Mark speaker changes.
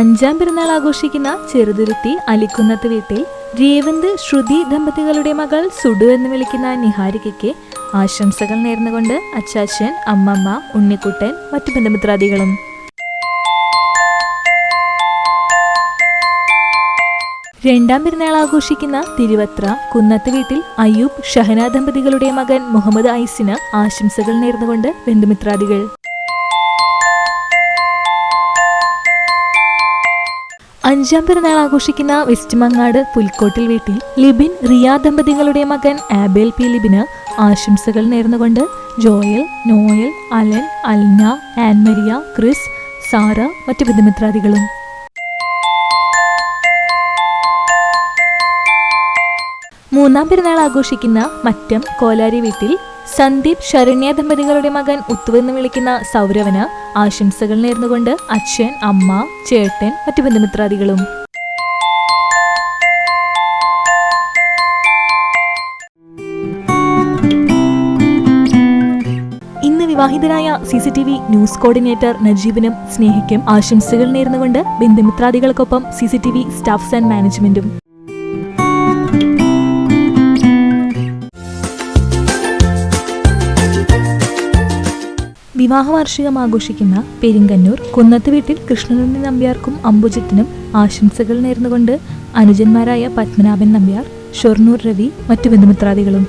Speaker 1: 5ാം പിറന്നാൾ ആഘോഷിക്കുന്ന ചെറുതുരുത്തി അലിക്കുന്നത്ത് വീട്ടിൽ രേവന്ത് ശ്രുതി ദമ്പതികളുടെ മകൾ സുഡു എന്ന് വിളിക്കുന്ന നിഹാരികയ്ക്ക് ആശംസകൾ നേർന്നുകൊണ്ട് അച്ചാച്ചൻ, അമ്മമ്മ, ഉണ്ണിക്കുട്ടൻ, മറ്റു ബന്ധുമിത്രാദികളും. രണ്ടാം പിറന്നാൾ ആഘോഷിക്കുന്ന തിരുവത്ര കുന്നത്ത് വീട്ടിൽ അയ്യൂബ് ഷഹന ദമ്പതികളുടെ മകൻ മുഹമ്മദ് ഐസിന് ആശംസകൾ നേർന്നുകൊണ്ട് ബന്ധുമിത്രാദികൾ. 5ാം പിറന്നാൾ ആഘോഷിക്കുന്ന വെസ്റ്റ് മങ്ങാട് പുൽക്കോട്ടിൽ വീട്ടിൽ ലിബിൻ റിയ ദമ്പതികളുടെ മകൻ ആബേൽ പി ലിബിന് ആശംസകൾ നേർന്നുകൊണ്ട് ജോയൽ, നോയൽ, അലൻ, അൽന, ആൻമരിയ, ക്രിസ്, സാറ, മറ്റു ബന്ധുമിത്രാദികളും. 3ാം പിറന്നാൾ ആഘോഷിക്കുന്ന മറ്റം കോലാരി വീട്ടിൽ സന്ദീപ് ശരണ്യ ദമ്പതികളുടെ മകൻ ഉത്തുവെന്ന് വിളിക്കുന്ന സൗരവന് ആശംസകൾ നേർന്നുകൊണ്ട് അച്ഛൻ, അമ്മ, ചേട്ടൻ, മറ്റു ബന്ധുമിത്രാദികളും. ഇന്ന് വിവാഹിതരായ CCTV ന്യൂസ് കോർഡിനേറ്റർ നജീബിനും സ്നേഹയ്ക്കും ആശംസകൾ നേർന്നുകൊണ്ട് ബന്ധുമിത്രാദികൾക്കൊപ്പം CCTV സ്റ്റാഫ്സ് ആൻഡ് മാനേജ്മെന്റും. വിവാഹ വാർഷികം ആഘോഷിക്കുന്ന പെരിങ്കന്നൂർ കുന്നത്ത് വീട്ടിൽ കൃഷ്ണനന്ദി നമ്പ്യാർക്കും അംബുജത്തിനും ആശംസകൾ നേർന്നുകൊണ്ട് അനുജന്മാരായ പത്മനാഭൻ നമ്പ്യാർ, ഷൊർണൂർ രവി, മറ്റു ബന്ധുമിത്രാദികളും.